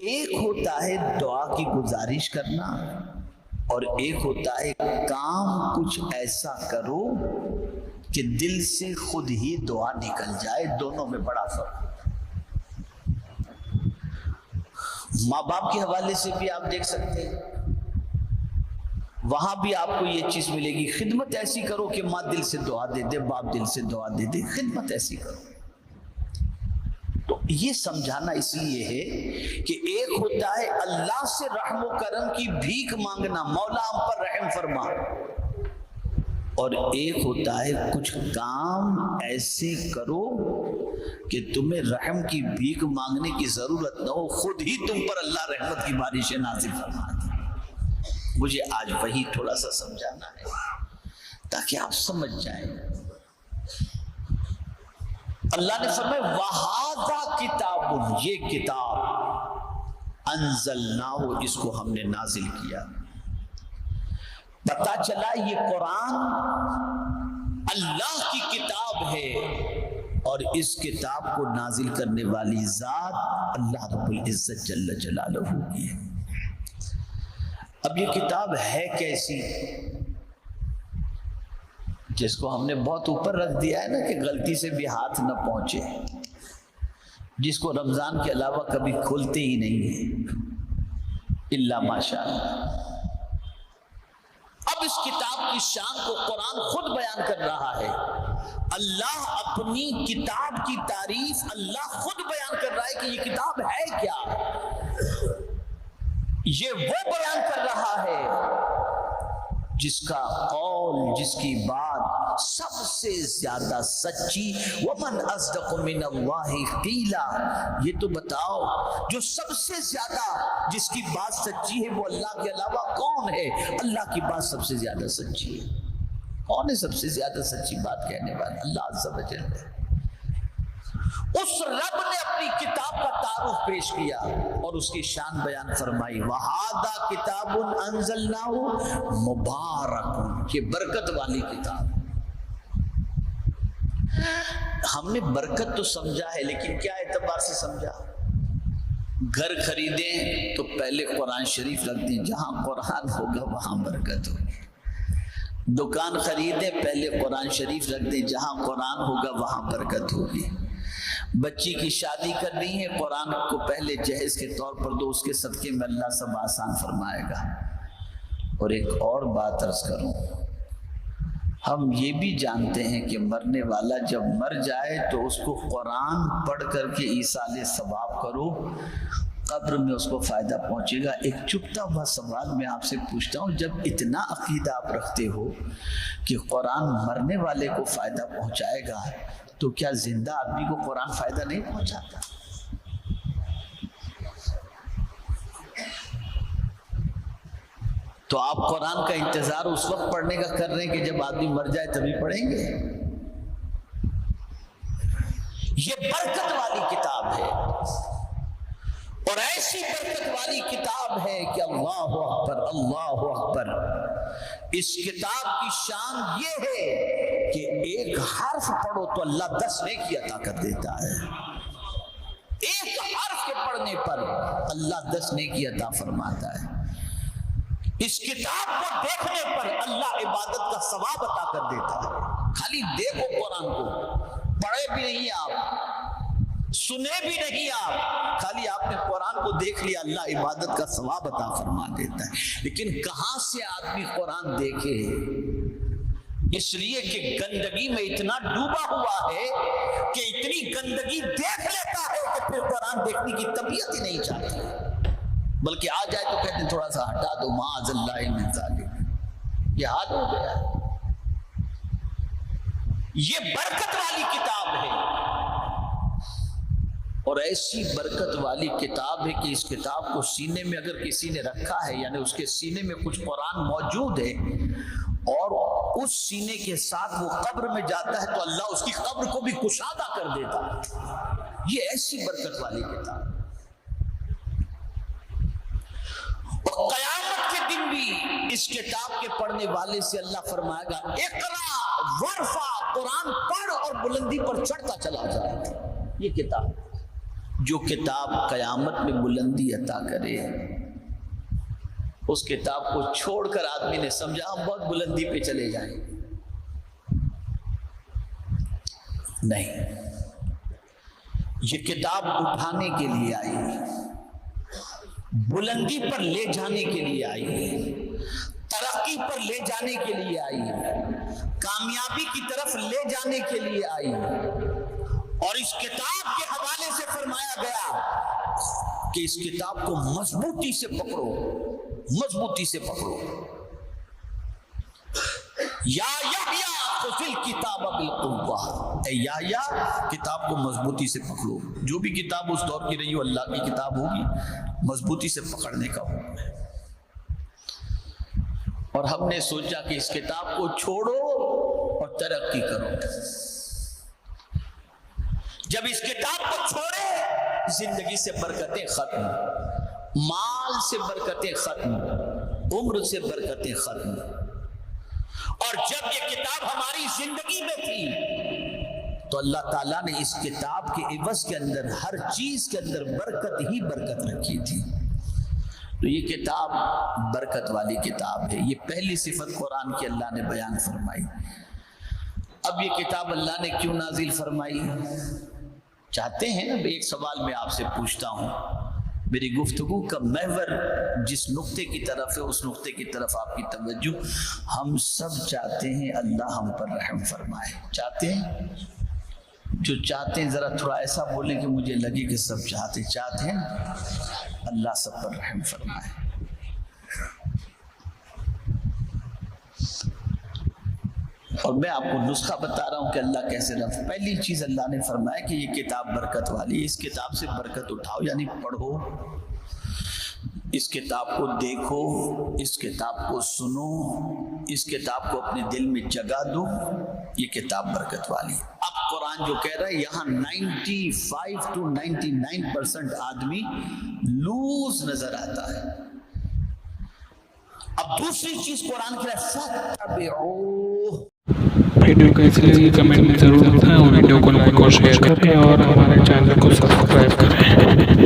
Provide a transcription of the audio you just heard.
ایک ہوتا ہے دعا کی گزارش کرنا اور ایک ہوتا ہے کام کچھ ایسا کرو کہ دل سے خود ہی دعا نکل جائے. دونوں میں بڑا فرق ہے. ماں باپ کے حوالے سے بھی آپ دیکھ سکتے ہیں, وہاں بھی آپ کو یہ چیز ملے گی. خدمت ایسی کرو کہ ماں دل سے دعا دے دے, باپ دل سے دعا دے دے. خدمت ایسی کرو. تو یہ سمجھانا اس لیے ہے کہ ایک ہوتا ہے اللہ سے رحم و کرم کی بھیک مانگنا, مولا ہم پر رحم فرما, اور ایک ہوتا ہے کچھ کام ایسے کرو کہ تمہیں رحم کی بھیک مانگنے کی ضرورت نہ ہو, خود ہی تم پر اللہ رحمت کی بارشیں نازل فرما دے. مجھے آج وہی تھوڑا سا سمجھانا ہے تاکہ آپ سمجھ جائیں. اللہ نے فرمایا وَهَذَا کتاب, یہ کتاب انزلناہ, اس کو ہم نے نازل کیا. پتا چلا یہ قرآن اللہ کی کتاب ہے اور اس کتاب کو نازل کرنے والی ذات اللہ رب العزت جل جلالہ کی ہے. اب یہ کتاب ہے کیسی, جس کو ہم نے بہت اوپر رکھ دیا ہے نا کہ غلطی سے بھی ہاتھ نہ پہنچے, جس کو رمضان کے علاوہ کبھی کھولتے ہی نہیں ہیں الا ماشاء اللہ. اب اس کتاب کی شان کو قرآن خود بیان کر رہا ہے. اللہ اپنی کتاب کی تعریف اللہ خود بیان کر رہا ہے کہ یہ کتاب ہے کیا. یہ وہ بیان کر رہا ہے جس کا قول, جس کی بات سب سے زیادہ سچی. وَمَنْ أَصْدَقُ مِنَ اللَّهِ قِيلًا, یہ تو بتاؤ جو سب سے زیادہ جس کی بات سچی ہے وہ اللہ کے علاوہ کون ہے. اللہ کی بات سب سے زیادہ سچی ہے. کون ہے سب سے زیادہ سچی بات کہنے والا؟ اللہ عز و جل ہے. اس رب نے اپنی کتاب کا تعارف پیش کیا اور اس کی شان بیان فرمائی. وَهَذَا کتاب انزلناہ مبارک, یہ برکت والی کتاب. ہم نے برکت تو سمجھا ہے لیکن کیا اعتبار سے سمجھا؟ گھر خریدیں تو پہلے قرآن شریف رکھ دیں, جہاں قرآن ہوگا وہاں برکت ہوگی. دکان خریدیں پہلے قرآن شریف رکھ دیں, جہاں قرآن ہوگا وہاں برکت ہوگی. بچی کی شادی کرنی ہے, قرآن کو پہلے جہیز کے طور پر دو, اس کے صدقے میں اللہ سب آسان فرمائے گا. اور ایک اور بات عرض کروں, ہم یہ بھی جانتے ہیں کہ مرنے والا جب مر جائے تو اس کو قرآن پڑھ کر کے ایصال ثواب کرو, قبر میں اس کو فائدہ پہنچے گا. ایک چپتا ہوا سوال میں آپ سے پوچھتا ہوں, جب اتنا عقیدہ آپ رکھتے ہو کہ قرآن مرنے والے کو فائدہ پہنچائے گا, تو کیا زندہ آدمی کو قرآن فائدہ نہیں پہنچاتا؟ تو آپ قرآن کا انتظار اس وقت پڑھنے کا کر رہے ہیں کہ جب آدمی مر جائے تبھی پڑھیں گے. یہ برکت والی کتاب ہے اور ایسی برکت والی کتاب ہے کہ اللہ اکبر, اللہ اکبر. اس کتاب کی شان یہ ہے کہ ایک حرف پڑھو تو اللہ 10 نیکی عطا کر دیتا ہے. ایک حرف کے پڑھنے پر اللہ 10 نیکی عطا فرماتا ہے. اس کتاب کو دیکھنے پر اللہ عبادت کا ثواب عطا کر دیتا ہے. خالی دیکھو قرآن کو, پڑھے بھی نہیں آپ, سنے بھی نہیں آپ, خالی آپ نے قرآن کو دیکھ لیا, اللہ عبادت کا ثواب عطا فرما دیتا ہے. لیکن کہاں سے آدمی قرآن دیکھے؟ اس لیے کہ گندگی میں اتنا ڈوبا ہوا ہے کہ اتنی گندگی دیکھ لیتا ہے کہ پھر قرآن دیکھنے کی طبیعت ہی نہیں چاہتی, بلکہ آ جائے تو کہتے ہیں تھوڑا سا ہٹا دو, معاذ اللہ من ذالک. یہ حال ہو گیا. یہ برکت والی کتاب ہے اور ایسی برکت والی کتاب ہے کہ اس کتاب کو سینے میں اگر کسی نے رکھا ہے, یعنی اس کے سینے میں کچھ قرآن موجود ہے اور اس سینے کے ساتھ وہ قبر میں جاتا ہے تو اللہ اس کی قبر کو بھی کشادہ کر دیتا ہے. یہ ایسی برکت والی کتاب. اور قیامت کے دن بھی اس کتاب کے پڑھنے والے سے اللہ فرمائے گا اقرا ورفع, قرآن پڑھ اور بلندی پر چڑھتا چلا جائے. یہ کتاب جو کتاب قیامت میں بلندی عطا کرے، اس کتاب کو چھوڑ کر آدمی نے سمجھا ہم بہت بلندی پہ چلے جائیں، نہیں، یہ کتاب اٹھانے کے لیے آئی ہے، بلندی پر لے جانے کے لیے آئی ہے، ترقی پر لے جانے کے لیے آئی ہے، کامیابی کی طرف لے جانے کے لیے آئی ہے۔ اور اس کتاب کے حوالے سے فرمایا گیا کہ اس کتاب کو مضبوطی سے پکڑو، مضبوطی سے پکڑو۔ یا یحییٰ خذ الکتاب بالقوہ، اے یحییٰ کتاب کو مضبوطی سے پکڑو۔ جو بھی کتاب اس دور کی رہی ہو اللہ کی کتاب ہوگی، مضبوطی سے پکڑنے کا حکم ہے۔ اور ہم نے سوچا کہ اس کتاب کو چھوڑو اور ترقی کرو۔ جب اس کتاب کو چھوڑے زندگی سے برکتیں ختم، مال سے برکتیں ختم، عمر سے برکتیں ختم۔ اور جب یہ کتاب ہماری زندگی میں تھی تو اللہ تعالیٰ نے اس کتاب کے عوض کے اندر ہر چیز کے اندر برکت ہی برکت رکھی تھی۔ تو یہ کتاب برکت والی کتاب ہے۔ یہ پہلی صفت قرآن کی اللہ نے بیان فرمائی۔ اب یہ کتاب اللہ نے کیوں نازل فرمائی؟ چاہتے ہیں نا، ایک سوال میں آپ سے پوچھتا ہوں، میری گفتگو کا محور جس نقطے کی طرف ہے اس نقطے کی طرف آپ کی توجہ۔ ہم سب چاہتے ہیں اللہ ہم پر رحم فرمائے، چاہتے ہیں؟ جو چاہتے ہیں ذرا تھوڑا ایسا بولیں کہ مجھے لگے کہ سب چاہتے ہیں اللہ سب پر رحم فرمائے۔ اور میں آپ کو نسخہ بتا رہا ہوں کہ اللہ کیسے رحم۔ پہلی چیز اللہ نے فرمایا کہ یہ کتاب برکت والی، اس کتاب سے برکت اٹھاؤ، یعنی پڑھو، اس کتاب کو دیکھو، اس کتاب کو سنو، اس کتاب کو اپنے دل میں جگہ دو، یہ کتاب برکت والی۔ اب قرآن جو کہہ رہا ہے یہاں 95 to 99% آدمی لوز نظر آتا ہے۔ اب دوسری چیز قرآن کہہ رہا ہے فَاتَّبِعُوهُ۔ ویڈیو کیسی لگی کمنٹ میں ضرور بتائیں، اور ویڈیو کو لائک اور شیئر کریں، اور ہمارے چینل کو سبسکرائب کریں۔